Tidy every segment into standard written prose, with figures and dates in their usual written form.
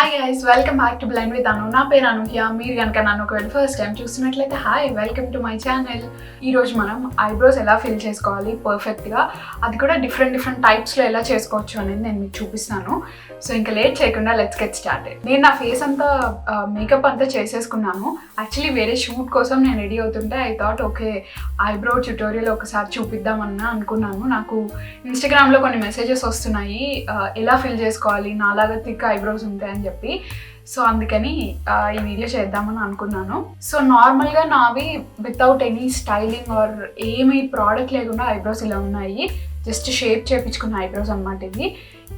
Hi guys, welcome back to blind with Anu. నా పేరు అనూహ్య. మీరు కనుక నన్ను ఒకవేళ ఫస్ట్ టైం చూస్తున్నట్లయితే hi, welcome to my channel. ఈరోజు మనం ఐబ్రోస్ ఎలా ఫిల్ చేసుకోవాలి పర్ఫెక్ట్గా, అది కూడా డిఫరెంట్ టైప్స్లో ఎలా చేసుకోవచ్చు అనేది నేను మీకు చూపిస్తాను. సో ఇంకా లేట్ చేయకుండా లెట్స్ గెట్ స్టార్టెడ్. నేను నా ఫేస్ అంతా మేకప్ అంతా చేసేసుకున్నాను. యాక్చువల్లీ వేరే షూట్ కోసం నేను రెడీ అవుతుంటే I thought okay eyebrow tutorial ఒకసారి చూపిద్దామన్నా అనుకున్నాను. నాకు ఇన్స్టాగ్రామ్లో కొన్ని మెసేజెస్ వస్తున్నాయి ఎలా ఫిల్ చేసుకోవాలి, నాలాగా థిక్ ఐబ్రోస్ ఉంటాయని చెప్పి. సో అందుకని ఈ వీడియో చేద్దామని అనుకున్నాను. సో నార్మల్గా నావి వితౌట్ ఎనీ స్టైలింగ్ ఆర్ ఏమీ ప్రోడక్ట్ లేకుండా ఐబ్రోస్ ఇలా ఉన్నాయి. జస్ట్ షేప్ చేయించుకున్న ఐబ్రోస్ అన్నమాట ఇవి.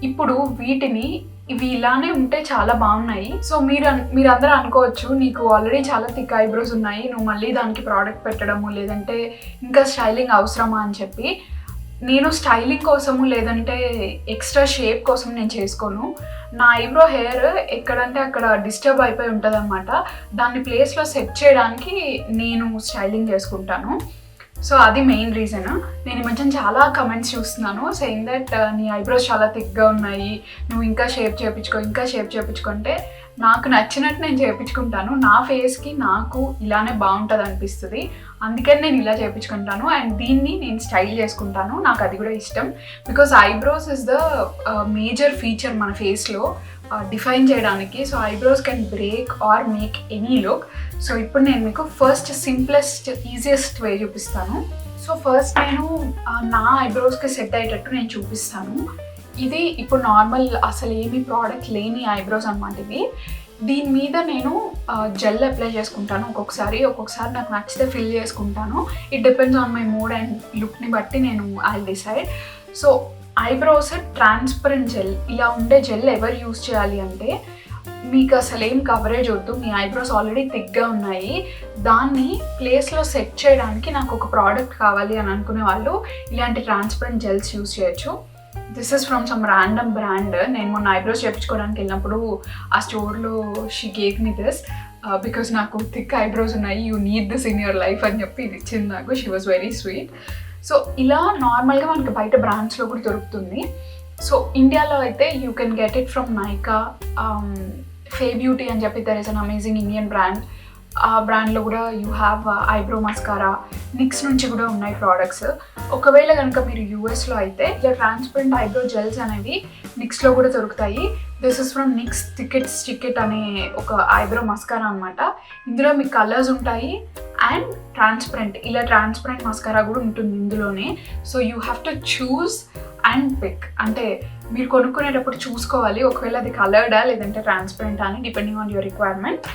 ఇప్పుడు వీటిని ఇవి ఇలానే ఉంటే చాలా బాగున్నాయి. సో మీరందరూ అనుకోవచ్చు నీకు ఆల్రెడీ చాలా థిక్ ఐబ్రోస్ ఉన్నాయి, నువ్వు మళ్ళీ దానికి ప్రోడక్ట్ పెట్టడము లేదంటే ఇంకా స్టైలింగ్ అవసరమా అని చెప్పి. నేను స్టైలింగ్ కోసము లేదంటే ఎక్స్ట్రా షేప్ కోసం నేను చేసుకోను. నా ఐబ్రో హెయిర్ ఎక్కడంటే అక్కడ డిస్టర్బ్ అయిపోయి ఉంటుంది అనమాట. దాన్ని ప్లేస్లో సెట్ చేయడానికి నేను స్టైలింగ్ చేసుకుంటాను. సో అది మెయిన్ రీజన్. నేను ఈ మధ్యన చాలా కమెంట్స్ చూస్తున్నాను సెయింగ్ దట్ నీ ఐబ్రోస్ చాలా థిక్గా ఉన్నాయి, నువ్వు ఇంకా షేప్ చేయించుకుంటే నాకు నచ్చినట్టు నేను చేయించుకుంటాను. నా ఫేస్కి నాకు ఇలానే బాగుంటుంది అనిపిస్తుంది, అందుకని నేను ఇలా చేయించుకుంటాను. అండ్ దీన్ని నేను స్టైల్ చేసుకుంటాను, నాకు అది కూడా ఇష్టం. Because eyebrows is the major feature మన ఫేస్లో డిఫైన్ చేయడానికి. So eyebrows can break are make any look. So ఇప్పుడు నేను మీకు ఫస్ట్ సింప్లెస్ట్ ఈజియెస్ట్ వే చూపిస్తాను. సో ఫస్ట్ నేను నా ఐబ్రోస్కి సెట్ అయ్యేటట్టు నేను చూపిస్తాను. ఇది ఇప్పుడు నార్మల్ అసలు ఏమీ ప్రోడక్ట్ లేని ఐబ్రోస్ అన్నమాట ఇవి. దీని మీద నేను జెల్ అప్లై చేసుకుంటాను ఒక్కొక్కసారి నాకు నచ్చితే ఫిల్ చేసుకుంటాను. It depends on my mood and లుక్ని బట్టి నేను I decide. So eyebrows transparent gel, ఇలా ఉండే జెల్ ఎవరు యూజ్ చేయాలి అంటే మీకు అసలు ఏం కవరేజ్ వద్దు, మీ ఐబ్రోస్ ఆల్రెడీ థిక్గా ఉన్నాయి, దాన్ని ప్లేస్లో సెట్ చేయడానికి నాకు ఒక ప్రోడక్ట్ కావాలి అని అనుకునే వాళ్ళు ఇలాంటి ట్రాన్స్పరెంట్ జెల్స్ యూజ్ చేయొచ్చు. This is from some random brand. నేను మొన్న ఐబ్రోస్ చేయించుకోవడానికి వెళ్ళినప్పుడు ఆ స్టోర్లో she gave me this because నాకు థిక్ ఐబ్రోస్ ఉన్నాయి, you need this in your life అని చెప్పి ఇది ఇచ్చింది నాకు. She was very sweet. So ఇలా నార్మల్గా మనకి బయట బ్రాండ్స్లో కూడా దొరుకుతుంది. సో ఇండియాలో అయితే you can get it from Nykaa, Fae beauty అని చెప్పి there is an amazing Indian brand. ఆ బ్రాండ్లో కూడా you have eyebrow mascara, NYX నుంచి కూడా ఉన్నాయి ప్రోడక్ట్స్. ఒకవేళ కనుక మీరు యూఎస్లో అయితే ఇలా ట్రాన్స్పరెంట్ ఐబ్రో జెల్స్ అనేవి నిక్స్లో కూడా దొరుకుతాయి. దిస్ ఇస్ ఫ్రమ్ నిక్స్ టికెట్ అనే ఒక ఐబ్రో మస్కారా అనమాట. ఇందులో మీకు కలర్స్ ఉంటాయి అండ్ ఇలా ట్రాన్స్పరెంట్ మస్కారా కూడా ఉంటుంది ఇందులోనే. So you have to choose and pick. అంటే మీరు కొనుక్కునేటప్పుడు చూసుకోవాలి ఒకవేళ అది కలర్డా లేదంటే ట్రాన్స్పరెంటా అని, డిపెండింగ్ ఆన్ యువర్ రిక్వైర్మెంట్.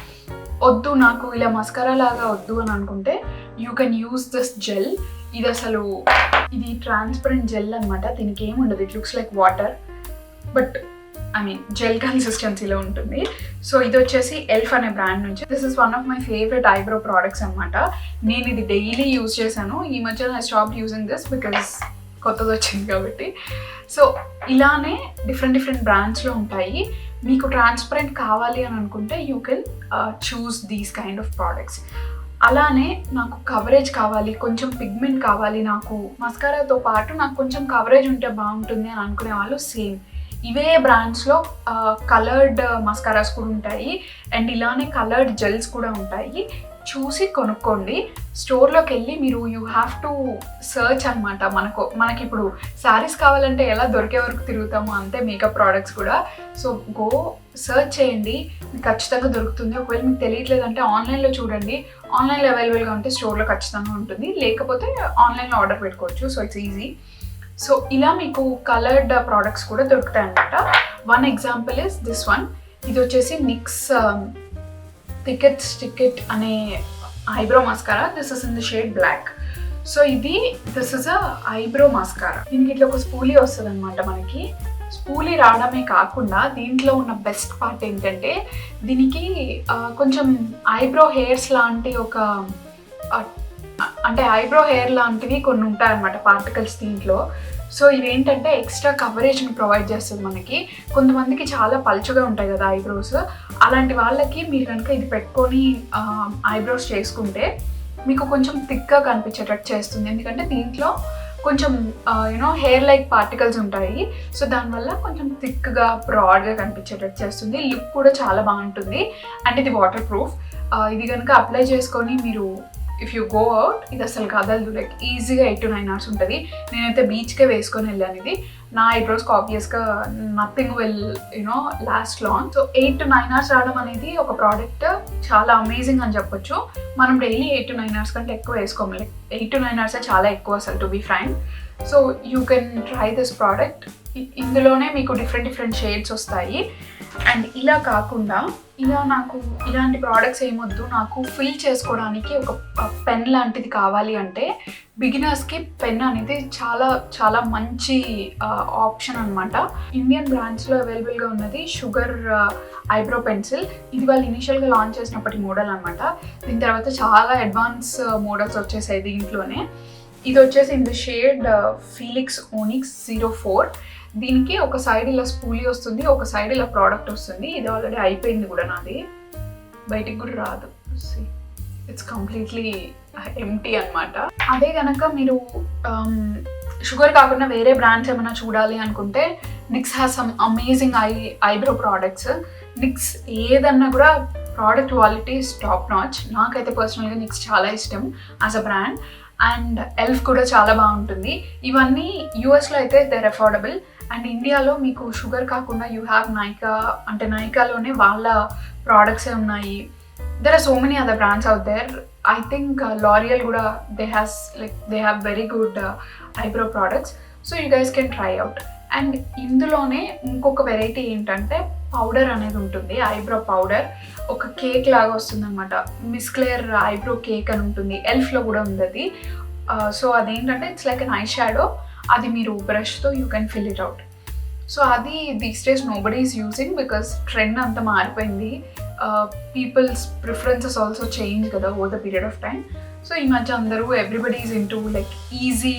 వద్దు నాకు ఇలా మస్కారా లాగా వద్దు అని అనుకుంటే you can use this gel. ఇది ట్రాన్స్పరెంట్ జెల్ అనమాట, దీనికి ఏముండదు, it looks like water but gel కన్సిస్టెన్సీలో ఉంటుంది. సో ఇది వచ్చేసి ఎల్ఫ్ అనే బ్రాండ్ నుంచి. This is one of my favourite eyebrow products అనమాట. నేను ఇది డైలీ యూజ్ చేశాను. ఈ మధ్య I stop using this because కొత్తది వచ్చింది కాబట్టి. సో ఇలానే డిఫరెంట్ బ్రాండ్స్లో ఉంటాయి. మీకు ట్రాన్స్పరెంట్ కావాలి అని అనుకుంటే you can choose these kind of products. అలానే నాకు కవరేజ్ కావాలి, కొంచెం పిగ్మెంట్ కావాలి, నాకు మస్కారాతో పాటు నాకు కొంచెం కవరేజ్ ఉంటే బాగుంటుంది అని అనుకునే వాళ్ళు సేమ్ ఇవే బ్రాండ్స్లో కలర్డ్ మస్కారాస్ కూడా ఉంటాయి అండ్ ఇలానే కలర్డ్ జెల్స్ కూడా ఉంటాయి. చూసి కొనుక్కోండి. స్టోర్లోకి వెళ్ళి మీరు యూ హ్యావ్ టు సర్చ్ అనమాట. మనకి ఇప్పుడు శారీస్ కావాలంటే ఎలా దొరికే వరకు తిరుగుతామో అంతే మేకప్ ప్రోడక్ట్స్ కూడా. సో గో సర్చ్ చేయండి, మీకు ఖచ్చితంగా దొరుకుతుంది. ఒకవేళ మీకు తెలియట్లేదంటే ఆన్లైన్లో చూడండి, ఆన్లైన్లో అవైలబుల్గా ఉంటే స్టోర్లో ఖచ్చితంగా ఉంటుంది, లేకపోతే ఆన్లైన్లో ఆర్డర్ పెట్టుకోవచ్చు. So it's easy. సో ఇలా మీకు కలర్డ్ ప్రోడక్ట్స్ కూడా దొరుకుతాయి అనమాట. One example is this one. ఇది వచ్చేసి నిక్స్ టికెట్ అనే eyebrow mascara. This is in the shade black. So this is a eyebrow mascara. దీనికి ఇట్లా ఒక స్పూలీ వస్తుంది అనమాట. మనకి స్పూలీ రావడమే కాకుండా దీంట్లో ఉన్న బెస్ట్ పార్ట్ ఏంటంటే దీనికి కొంచెం ఐబ్రో హెయిర్స్ లాంటి ఐబ్రో హెయిర్ లాంటివి కొన్ని ఉంటాయన్నమాట పార్టికల్స్ దీంట్లో. సో ఇవేంటంటే ఎక్స్ట్రా కవరేజ్ని ప్రొవైడ్ చేస్తుంది మనకి. కొంతమందికి చాలా పలుచగా ఉంటాయి కదా ఐబ్రోస్, అలాంటి వాళ్ళకి మీరు కనుక ఇది పెట్టుకొని ఐబ్రోస్ చేసుకుంటే మీకు కొంచెం థిక్గా కనిపించేటట్టు చేస్తుంది. ఎందుకంటే దీంట్లో కొంచెం యూనో హెయిర్ లైక్ పార్టికల్స్ ఉంటాయి. సో దానివల్ల కొంచెం థిక్గా బ్రాడ్గా కనిపించేటట్టు చేస్తుంది. లుక్ కూడా చాలా బాగుంటుంది. అండ్ ఇది వాటర్ ప్రూఫ్. ఇది కనుక అప్లై చేసుకొని మీరు ఇఫ్ యూ గో అవుట్, ఇది అసలు కదలదు. లైక్ ఈజీగా 8 to 9 hours ఉంటుంది. నేనైతే బీచ్కే వేసుకొని వెళ్ళాను ఇది. నా ఐబ్రోస్కి ఆబ్వియస్గా nothing will last long. So 8 to 9 hours రావడం అనేది ఒక ప్రోడక్ట్ చాలా అమేజింగ్ అని చెప్పొచ్చు. మనం డైలీ 8 to 9 hours కంటే ఎక్కువ వేసుకోము. లైక్ 8 to 9 hours చాలా ఎక్కువ అసలు, to be frank. So you can try this product. ఇందులోనే మీకు డిఫరెంట్ షేడ్స్ వస్తాయి. అండ్ ఇలా కాకుండా నాకు ఇలాంటి ప్రోడక్ట్స్ ఏమొద్దు, నాకు ఫిల్ చేసుకోవడానికి ఒక పెన్ లాంటిది కావాలి అంటే బిగినర్స్కి పెన్ అనేది చాలా చాలా మంచి ఆప్షన్ అనమాట. ఇండియన్ బ్రాండ్స్లో అవైలబుల్గా ఉన్నది షుగర్ ఐబ్రో పెన్సిల్. ఇది వాళ్ళు ఇనిషియల్గా లాంచ్ చేసినప్పటి మోడల్ అనమాట. దీని తర్వాత చాలా అడ్వాన్స్ మోడల్స్ వచ్చేసాయి దీంట్లోనే. ఇది వచ్చేసి in the shade Felix onyx 04. దీనికి ఒక సైడ్ ఇలా స్పూలీ వస్తుంది, ఒక సైడ్ ఇలా ప్రోడక్ట్ వస్తుంది. ఇది ఆల్రెడీ అయిపోయింది కూడా నాది, బయటికి కూడా రాదు. ఇట్స్ కంప్లీట్లీ ఎంటీ అనమాట. అదే కనుక మీరు షుగర్ కాకుండా వేరే బ్రాండ్స్ ఏమైనా చూడాలి అనుకుంటే Nyx has some amazing eyebrow products. Nyx ఏదన్నా కూడా ప్రోడక్ట్ క్వాలిటీ టాప్ నాచ్. నాకైతే పర్సనల్గా నిక్స్ చాలా ఇష్టం as a brand. And elf కూడా చాలా బాగుంటుంది. ఇవన్నీ యూఎస్లో అయితే దేర్ అఫోర్డబుల్. అండ్ ఇండియాలో మీకు షుగర్ కాకుండా యూ హ్యావ్ నైకా, అంటే నైకాలోనే వాళ్ళ ప్రోడక్ట్సే ఉన్నాయి. There are so many other brands out there. I think L'Oreal కూడా they have very good eyebrow products. So you guys can try out. And ఇందులోనే ఇంకొక వెరైటీ ఏంటంటే పౌడర్ అనేది ఉంటుంది, ఐబ్రో పౌడర్. ఒక కేక్ లాగా వస్తుంది అనమాట. మిస్ క్లేర్ ఐబ్రో కేక్ అని ఉంటుంది, ఎల్ఫ్లో కూడా ఉంది అది. సో అదేంటంటే it's like an eye shadow. అది మీరు బ్రష్తో you can fill it out. So అది these days nobody is using because trend అంతా మారిపోయింది. పీపుల్స్ ప్రిఫరెన్సెస్ ఆల్సో చేంజ్ కదా over the period of time. So ఈ మధ్య అందరూ everybody is into like easy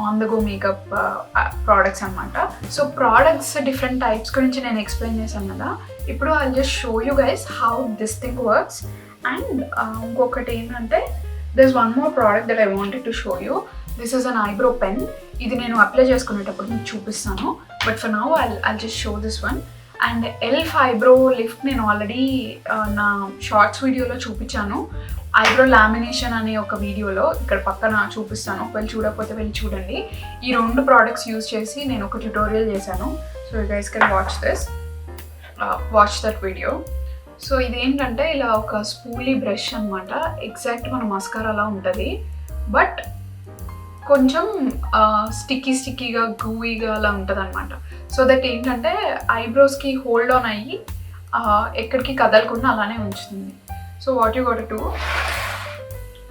on the go makeup products అనమాట. So products different types గురించి నేను explain చేశాను కదా. ఇప్పుడు I just show you guys how this thing works. And ఇంకొకటి ఏంటంటే this one more product that I wanted to show you. This is an eyebrow pen. ఇది నేను అప్లై చేసుకునేటప్పుడు మీకు చూపిస్తాను. But for now I just show this one. And elf eyebrow lift నేను already నా shorts వీడియోలో చూపించాను. ఐబ్రో లామినేషన్ అనే ఒక వీడియోలో ఇక్కడ పక్కన చూపిస్తాను, ఒకవేళ చూడకపోతే వెళ్ళి చూడండి. ఈ 2 ప్రోడక్ట్స్ యూజ్ చేసి నేను ఒక ట్యుటోరియల్ చేశాను. So you guys can watch that video. So ఇదేంటంటే ఇలా ఒక స్పూలీ బ్రష్ అనమాట. ఎగ్జాక్ట్ మన మస్కారాలా ఉంటుంది, బట్ కొంచెం స్టిక్కీగా గూవీగా అలా ఉంటుంది అనమాట. సో దట్ ఏంటంటే ఐబ్రోస్కి హోల్డ్ ఆన్ అయ్యి ఎక్కడికి కదలకుండా అలానే ఉంచుతుంది. So what you got to,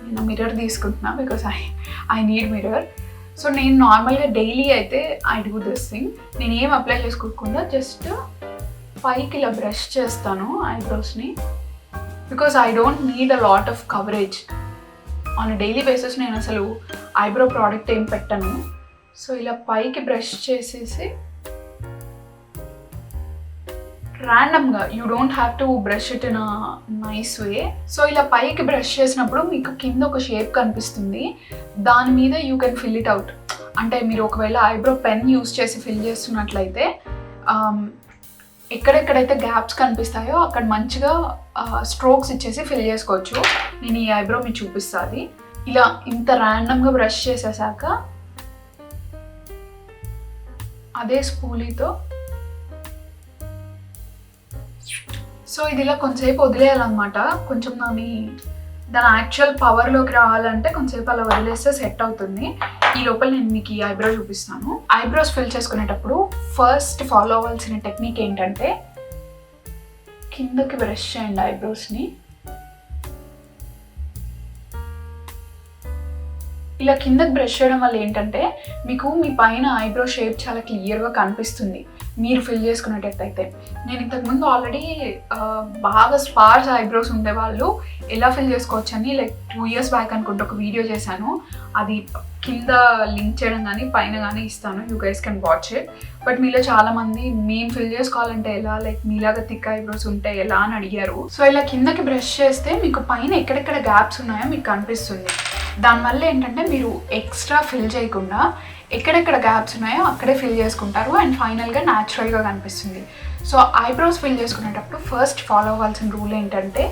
నేను మిర్రర్ తీసుకుంటున్నా because I need mirror. So నేను నార్మల్గా డైలీ అయితే ఐ డూ దిస్ థింగ్. నేను ఏం అప్లై చేసుకోకుండా జస్ట్ పైకి ఇలా బ్రష్ చేస్తాను ఐబ్రోస్ని, because I don't need a lot of coverage on daily basis. నేను అసలు ఐబ్రో ప్రోడక్ట్ ఏం పెట్టను. సో ఇలా పైకి బ్రష్ చేసేసి ర్యాండమ్గా, you don't have to brush it in a nice way. So ఇలా పైకి బ్రష్ చేసినప్పుడు మీకు కింద ఒక షేప్ కనిపిస్తుంది, దాని మీద you can fill it out. అంటే మీరు ఒకవేళ ఐబ్రో పెన్ యూస్ చేసి ఫిల్ చేస్తున్నట్లయితే ఎక్కడెక్కడైతే గ్యాప్స్ కనిపిస్తాయో అక్కడ మంచిగా స్ట్రోక్స్ ఇచ్చేసి ఫిల్ చేసుకోవచ్చు. నేను ఈ ఐబ్రో మీకు చూపిస్తాను. ఇలా ఇంత ర్యాండమ్గా బ్రష్ చేసేసాక అదే స్పూలీతో సో ఇది ఇలా కొంచెంసేపు వదిలేయాలన్నమాట. కొంచెం దాని యాక్చువల్ పవర్లోకి రావాలంటే కొంచెంసేపు అలా వదిలేస్తే సెట్ అవుతుంది. ఈ లోపల నేను మీకు ఈ ఐబ్రో చూపిస్తాను. ఐబ్రోస్ ఫిల్ చేసుకునేటప్పుడు ఫస్ట్ ఫాలో అవ్వాల్సిన టెక్నిక్ ఏంటంటే కిందకి బ్రష్ చేయండి ఐబ్రోస్ని. ఇలా కిందకి బ్రష్ చేయడం వల్ల ఏంటంటే మీకు మీ పైన ఐబ్రో షేప్ చాలా క్లియర్గా కనిపిస్తుంది మీరు ఫిల్ చేసుకునేటట్టయితే. నేను ఇంతకుముందు ఆల్రెడీ బాగా స్పార్స్ ఐబ్రోస్ ఉండేవాళ్ళు ఎలా ఫిల్ చేసుకోవచ్చు అని లైక్ 2 years బ్యాక్ అనుకుంటే ఒక వీడియో చేశాను. అది కింద లింక్ చేయడం కానీ పైన కానీ ఇస్తాను, you guys can watch it. But మీలో చాలామంది మేము ఫిల్ చేసుకోవాలంటే ఎలా, లైక్ మీలాగా థిక్ ఐబ్రోస్ ఉంటే ఎలా అని అడిగారు. సో ఇలా కిందకి బ్రష్ చేస్తే మీకు పైన ఎక్కడెక్కడ గ్యాప్స్ ఉన్నాయో మీకు కనిపిస్తుంది. దానివల్ల ఏంటంటే మీరు ఎక్స్ట్రా ఫిల్ చేయకుండా ఎక్కడెక్కడ గ్యాప్స్ ఉన్నాయో అక్కడే ఫిల్ చేసుకుంటారు అండ్ ఫైనల్గా న్యాచురల్గా కనిపిస్తుంది. సో ఐబ్రోస్ ఫిల్ చేసుకునేటప్పుడు ఫస్ట్ ఫాలో అవ్వాల్సిన రూల్ ఏంటంటే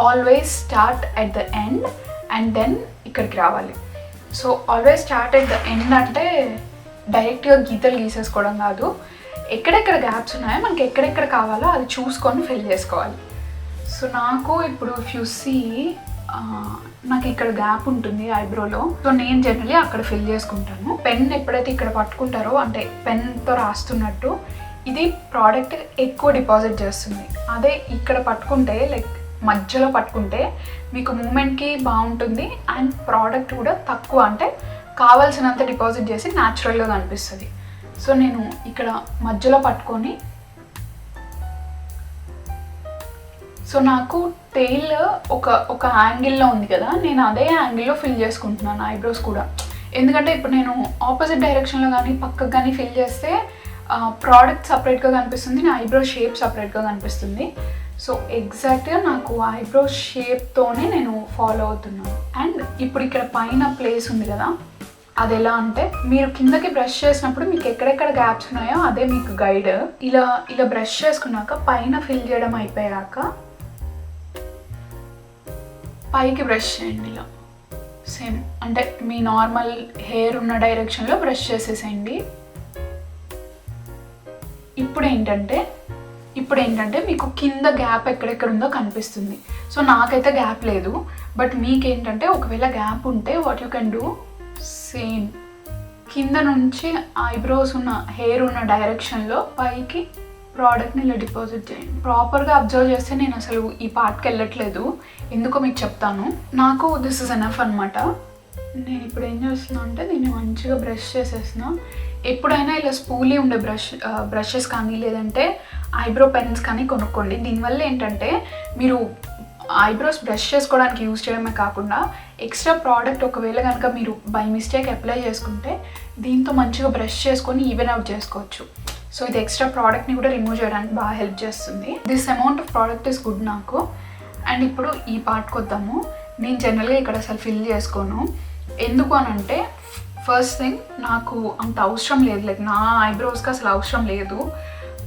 always start at the end and then ఇక్కడికి రావాలి. So always start at the end అంటే డైరెక్ట్గా గీతలు గీసేసుకోవడం కాదు, ఎక్కడెక్కడ గ్యాప్స్ ఉన్నాయో మనకి ఎక్కడెక్కడ కావాలో అది చూసుకొని ఫిల్ చేసుకోవాలి. సో నాకు ఇప్పుడు ఇఫ్ యూ సీ నాకు ఇక్కడ గ్యాప్ ఉంటుంది ఐబ్రోలో. సో నేను జనరలీ అక్కడ ఫిల్ చేసుకుంటాను. పెన్ ఎప్పుడైతే ఇక్కడ పట్టుకుంటారో అంటే పెన్తో రాస్తున్నట్టు ఇది ప్రోడక్ట్ ఎక్కువ డిపాజిట్ చేస్తుంది. అదే ఇక్కడ పట్టుకుంటే లైక్ మధ్యలో పట్టుకుంటే మీకు మూమెంట్కి బాగుంటుంది అండ్ ప్రోడక్ట్ కూడా తక్కువ అంటే కావాల్సినంత డిపాజిట్ చేసి న్యాచురల్గా కనిపిస్తుంది. సో నేను ఇక్కడ మధ్యలో పట్టుకొని సో నాకు టెయిల్ ఒక యాంగిల్లో ఉంది కదా, నేను అదే యాంగిల్లో ఫిల్ చేసుకుంటున్నాను ఐబ్రోస్ కూడా. ఎందుకంటే ఇప్పుడు నేను ఆపోజిట్ డైరెక్షన్లో కానీ పక్కకు కానీ ఫిల్ చేస్తే ప్రోడక్ట్ సపరేట్గా కనిపిస్తుంది, నా ఐబ్రో షేప్ సపరేట్గా కనిపిస్తుంది. సో ఎగ్జాక్ట్గా నాకు ఐబ్రో షేప్తోనే నేను ఫాలో అవుతున్నాను. అండ్ ఇప్పుడు ఇక్కడ పైన ప్లేస్ ఉంది కదా, అది ఎలా అంటే మీరు కిందకి బ్రష్ చేసినప్పుడు మీకు ఎక్కడెక్కడ గ్యాప్స్ ఉన్నాయో అదే మీకు గైడ్. ఇలా బ్రష్ చేసుకున్నాక పైన ఫిల్ చేయడం అయిపోయాక పైకి బ్రష్ చేయండి. ఇలా సేమ్ అంటే మీ నార్మల్ హెయిర్ ఉన్న డైరెక్షన్లో బ్రష్ చేసేసేయండి. ఇప్పుడు ఏంటంటే మీకు కింద గ్యాప్ ఎక్కడెక్కడ ఉందో కనిపిస్తుంది. సో నాకైతే గ్యాప్ లేదు, బట్ మీకేంటంటే ఒకవేళ గ్యాప్ ఉంటే what you can do same కింద నుంచి ఐబ్రోస్ ఉన్న హెయిర్ ఉన్న డైరెక్షన్లో పైకి ప్రోడక్ట్ని ఇలా డిపాజిట్ చేయండి. ప్రాపర్గా అబ్జర్వ్ చేస్తే నేను అసలు ఈ పార్ట్కి వెళ్ళట్లేదు, ఎందుకో మీకు చెప్తాను. నాకు దిస్ ఇస్ ఎనఫ్ అనమాట. నేను ఇప్పుడు ఏం చేస్తున్నా అంటే దీన్ని మంచిగా బ్రష్ చేసేస్తున్నా. ఎప్పుడైనా ఇలా స్పూలీ ఉండే బ్రషెస్ కానీ లేదంటే ఐబ్రో పెన్స్ కానీ కొనుక్కోండి. దీనివల్ల ఏంటంటే మీరు ఐబ్రోస్ బ్రష్ చేసుకోవడానికి యూజ్ చేయడమే కాకుండా ఎక్స్ట్రా ప్రోడక్ట్ ఒకవేళ కనుక మీరు బై మిస్టేక్ అప్లై చేసుకుంటే దీంతో మంచిగా బ్రష్ చేసుకొని ఈవెన్ అవుట్ చేసుకోవచ్చు. సో ఇది ఎక్స్ట్రా ప్రోడక్ట్ని కూడా రిమూవ్ చేయడానికి బాగా హెల్ప్ చేస్తుంది. This amount of product is good నాకు. అండ్ ఇప్పుడు ఈ పార్ట్కి వద్దాము. నేను జనరల్గా ఇక్కడ అసలు ఫిల్ చేసుకోను. ఎందుకు అని అంటే ఫస్ట్ థింగ్ నాకు అంత అవసరం లేదు, లైక్ నా ఐబ్రోస్కి అసలు అవసరం లేదు.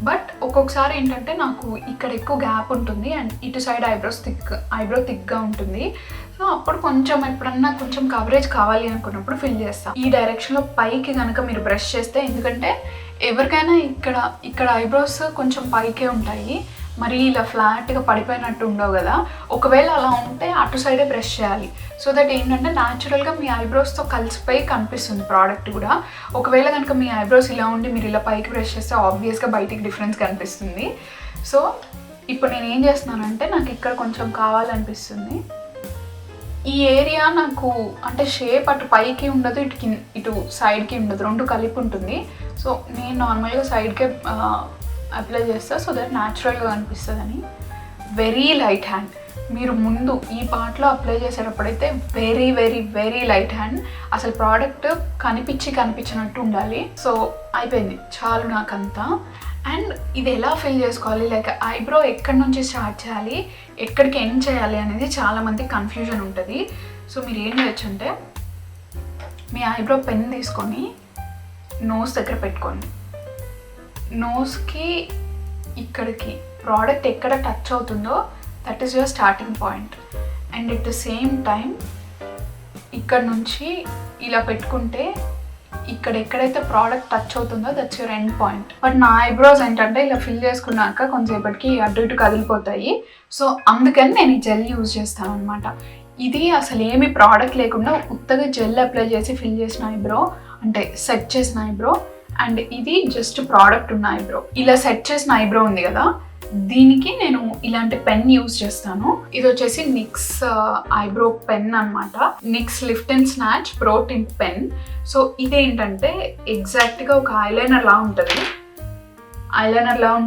బట్ ఒక్కొక్కసారి ఏంటంటే నాకు ఇక్కడ ఎక్కువ గ్యాప్ ఉంటుంది అండ్ ఇటు సైడ్ ఐబ్రో థిక్గా ఉంటుంది. సో అప్పుడు కొంచెం ఎప్పుడన్నా కొంచెం కవరేజ్ కావాలి అనుకున్నప్పుడు ఫిల్ చేస్తాను. ఈ డైరెక్షన్లో పైకి కనుక మీరు బ్రష్ చేస్తే, ఎందుకంటే ఎవరికైనా ఇక్కడ ఐబ్రోస్ కొంచెం పైకే ఉంటాయి, మరి ఇలా ఫ్లాట్గా పడిపోయినట్టు ఉండవు కదా. ఒకవేళ అలా ఉంటే అటు సైడే బ్రష్ చేయాలి. సో దట్ ఏంటంటే న్యాచురల్గా మీ ఐబ్రోస్తో కలిసిపోయి కనిపిస్తుంది ప్రోడక్ట్ కూడా. ఒకవేళ కనుక మీ ఐబ్రోస్ ఇలా ఉండి మీరు ఇలా పైకి బ్రష్ చేస్తే ఆబ్వియస్గా బయటికి డిఫరెన్స్ కనిపిస్తుంది. సో ఇప్పుడు నేను ఏం చేస్తున్నానంటే నాకు ఇక్కడ కొంచెం కావాలనిపిస్తుంది. ఈ ఏరియా నాకు అంటే షేప్ అటు పైకి ఉండదు, ఇటు సైడ్కి ఉండదు, రెండు కలిపి ఉంటుంది. సో నేను నార్మల్గా సైడ్కే అప్లై చేస్తా సో దట్ న్యాచురల్గా అనిపిస్తుందని. Very light hand. మీరు ముందు ఈ పార్ట్లో అప్లై చేసేటప్పుడైతే very very very light hand. అసలు ప్రోడక్ట్ కనిపించినట్టు ఉండాలి. సో అయిపోయింది, చాలు నాకంతా. అండ్ ఇది ఎలా ఫిల్ చేసుకోవాలి, లైక్ ఐబ్రో ఎక్కడి నుంచి స్టార్ట్ చేయాలి, ఎక్కడికి ఎండ్ చేయాలి అనేది చాలామందికి కన్ఫ్యూజన్ ఉంటుంది. సో మీరు ఏం చేయొచ్చు అంటే మీ ఐబ్రో పెన్ తీసుకొని నోస్ దగ్గర పెట్టుకోండి. నోస్కి ఇక్కడికి ప్రోడక్ట్ ఎక్కడ టచ్ అవుతుందో that is your starting point. And at the same time ఇక్కడ నుంచి ఇలా పెట్టుకుంటే ఇక్కడ ఎక్కడైతే ప్రోడక్ట్ టచ్ అవుతుందో that's your end point. But నా ఐబ్రోస్ ఏంటంటే ఇలా ఫిల్ చేసుకున్నాక కొంచెంసేపటికి అటు ఇటు కదిలిపోతాయి. సో అందుకని నేను ఈ జెల్ యూజ్ చేస్తాను అనమాట. ఇది అసలు ఏమి ప్రోడక్ట్ లేకుండా ఉత్తగా జెల్ అప్లై చేసి ఫిల్ చేసిన ఐబ్రో, అంటే సెట్ చేసిన ఐబ్రో. అండ్ ఇది జస్ట్ ప్రోడక్ట్ ఉన్న ఐబ్రో. ఇలా సెట్ చేసిన ఐబ్రో ఉంది కదా, దీనికి నేను ఇలాంటి పెన్ యూజ్ చేస్తాను. ఇది వచ్చేసి నిక్స్ ఐబ్రో పెన్ అనమాట. Nyx lift and snatch pro tint pen. So ఇదేంటంటే ఎగ్జాక్ట్గా ఒక ఐలైనర్ లా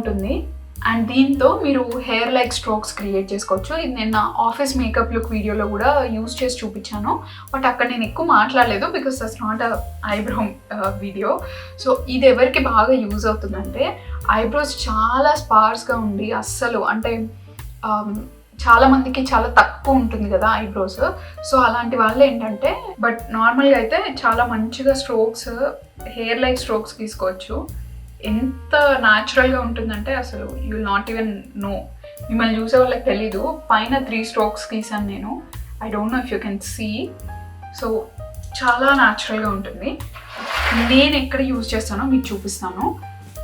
ఉంటుంది. అండ్ దీంతో మీరు హెయిర్ లైక్ స్ట్రోక్స్ క్రియేట్ చేసుకోవచ్చు. ఇది నేను నా ఆఫీస్ మేకప్ లుక్ వీడియోలో కూడా యూజ్ చేసి చూపించాను. బట్ అక్కడ నేను ఎక్కువ మాట్లాడలేదు because that's not eyebrow video. So ఇది ఎవరికి బాగా యూజ్ అవుతుందంటే ఐబ్రోస్ చాలా స్పార్స్గా ఉండి అస్సలు అంటే చాలా మందికి చాలా తక్కువ ఉంటుంది కదా ఐబ్రోస్. సో అలాంటి వాళ్ళు ఏంటంటే బట్ నార్మల్గా అయితే చాలా మంచిగా స్ట్రోక్స్ హెయిర్ లైక్ స్ట్రోక్స్ తీసుకోవచ్చు. ఎంత న్యాచురల్గా ఉంటుందంటే అసలు you will not even know. మిమ్మల్ని చూసే వాళ్ళకి తెలీదు. పైన 3 స్ట్రోక్స్ గీసాను నేను. I don't know if you can see. So చాలా న్యాచురల్గా ఉంటుంది. నేను ఎక్కడ యూజ్ చేస్తానో మీకు చూపిస్తాను.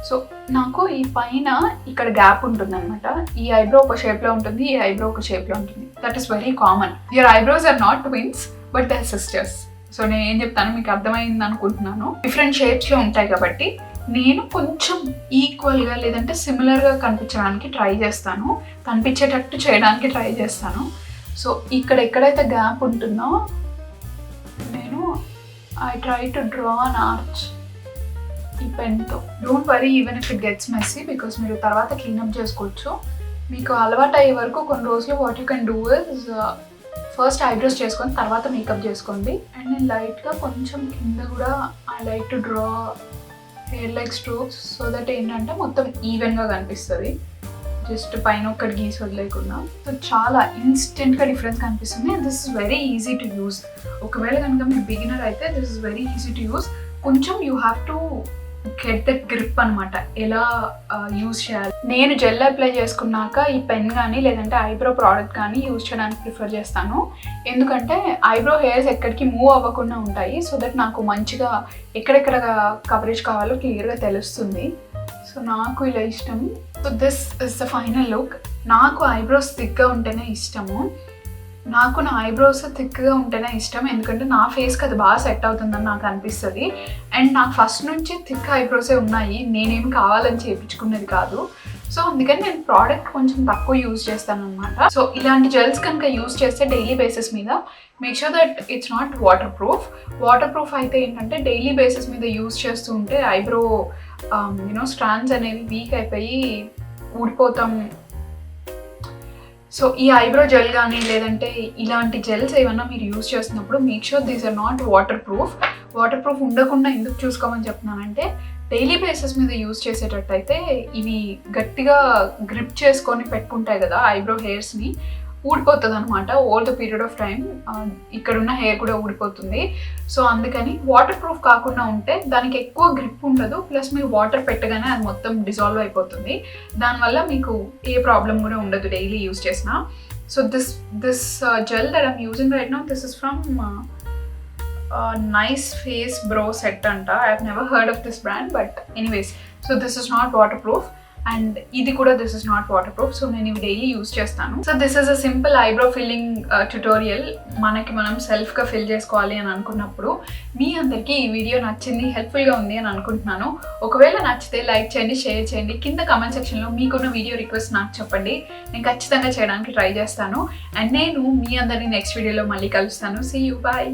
సో నాకు ఈ పైన ఇక్కడ గ్యాప్ ఉంటుంది అనమాట. ఈ ఐబ్రో ఒక షేప్లో ఉంటుంది, ఈ ఐబ్రో ఒక షేప్లో ఉంటుంది. That is very common. Your eyebrows are not twins but they are sisters. So నేను ఏం చెప్తాను మీకు అర్థమైంది అనుకుంటున్నాను. డిఫరెంట్ షేప్స్లో ఉంటాయి కాబట్టి నేను కొంచెం ఈక్వల్గా లేదంటే సిమిలర్గా కనిపించడానికి ట్రై చేస్తాను, కనిపించేటట్టు చేయడానికి ట్రై చేస్తాను. సో ఇక్కడ ఎక్కడైతే గ్యాప్ ఉంటుందో నేను I try to draw an arch ఈ పెన్తో. Don't worry even if it gets messy because మీరు తర్వాత క్లీనప్ చేసుకోవచ్చు. మీకు అలవాటు అయ్యే వరకు కొన్ని రోజులు what you can do is first eyebrows చేసుకొని తర్వాత మేకప్ చేసుకోండి. అండ్ నేను లైట్గా కొంచెం కింద కూడా I like to draw hair like strokes so that ఏంటంటే మొత్తం ఈవెన్గా కనిపిస్తుంది, జస్ట్ పైన ఒక్కటి గీసి వదిలేకుండా. సో చాలా ఇన్స్టెంట్గా డిఫరెన్స్ కనిపిస్తుంది. And this is very easy to use. ఒకవేళ కనుక మీరు బిగినర్ అయితే this is very easy to use. కొంచెం you have to get that grip అనమాట, ఎలా యూజ్ చేయాలి. నేను జెల్ అప్లై చేసుకున్నాక ఈ పెన్ కానీ లేదంటే ఐబ్రో ప్రోడక్ట్ కానీ యూజ్ చేయడానికి ప్రిఫర్ చేస్తాను. ఎందుకంటే ఐబ్రో హెయిర్స్ ఎక్కడికి మూవ్ అవ్వకుండా ఉంటాయి. సో దట్ నాకు మంచిగా ఎక్కడెక్కడ కవరేజ్ కావాలో క్లియర్గా తెలుస్తుంది. సో నాకు ఇలా ఇష్టం. So this is the final look. నాకు ఐబ్రోస్ థిక్గా ఉంటేనే ఇష్టము. నాకు నా ఐబ్రోస్ థిక్గా ఉంటేనే ఇష్టం, ఎందుకంటే నా ఫేస్కి అది బాగా సెట్ అవుతుందని నాకు అనిపిస్తుంది. అండ్ నాకు ఫస్ట్ నుంచి థిక్ ఐబ్రోసే ఉన్నాయి, నేనేమి కావాలని చేయించుకున్నది కాదు. సో అందుకని నేను ప్రోడక్ట్ కొంచెం తక్కువ యూజ్ చేస్తాను అనమాట. సో ఇలాంటి జెల్స్ కనుక యూజ్ చేస్తే డైలీ బేసిస్ మీద make sure that it's not waterproof. Water proof అయితే ఏంటంటే డైలీ బేసిస్ మీద యూజ్ చేస్తూ ఉంటే ఐబ్రో స్ట్రాండ్స్ అనేవి వీక్ అయిపోయి ఊడిపోతాం. సో ఈ ఐబ్రో జెల్ కానీ లేదంటే ఇలాంటి జెల్స్ ఏమన్నా మీరు యూజ్ చేస్తున్నప్పుడు make sure these are not waterproof. Waterproof ఉండకుండా ఎందుకు చూసుకోమని చెప్తున్నానంటే డైలీ బేసిస్ మీద యూజ్ చేసేటట్టయితే ఇవి గట్టిగా గ్రిప్ చేసుకొని పెట్టుకుంటాయి కదా ఐబ్రో హెయిర్స్ని, ఊడిపోతుంది అనమాట. Over the period of time ఇక్కడున్న హెయిర్ కూడా ఊడిపోతుంది. సో అందుకని వాటర్ ప్రూఫ్ కాకుండా ఉంటే దానికి ఎక్కువ గ్రిప్ ఉండదు, ప్లస్ మీరు వాటర్ పెట్టగానే అది మొత్తం డిజాల్వ్ అయిపోతుంది. దానివల్ల మీకు ఏ ప్రాబ్లం కూడా ఉండదు డైలీ యూజ్ చేసినా. So this gel that I'm using right now, this is from Nice Face brow set అంట. I have never heard of this brand but anyways. So this is not waterproof and ఇది కూడా this is not waterproof. So నేను ఇవి daily use చేస్తాను. So this is a simple eyebrow filling tutorial. మనకి మనం సెల్ఫ్గా fill చేసుకోవాలి అని అనుకున్నప్పుడు మీ అందరికీ ఈ వీడియో నచ్చింది, హెల్ప్ఫుల్గా ఉంది అని అనుకుంటున్నాను. ఒకవేళ నచ్చితే లైక్ చేయండి, షేర్ చేయండి. కింద కామెంట్ సెక్షన్లో మీకున్న వీడియో రిక్వెస్ట్ నాకు చెప్పండి, నేను ఖచ్చితంగా చేయడానికి ట్రై చేస్తాను. అండ్ నేను మీ అందరినీ నెక్స్ట్ వీడియోలో మళ్ళీ కలుస్తాను. See you, bye.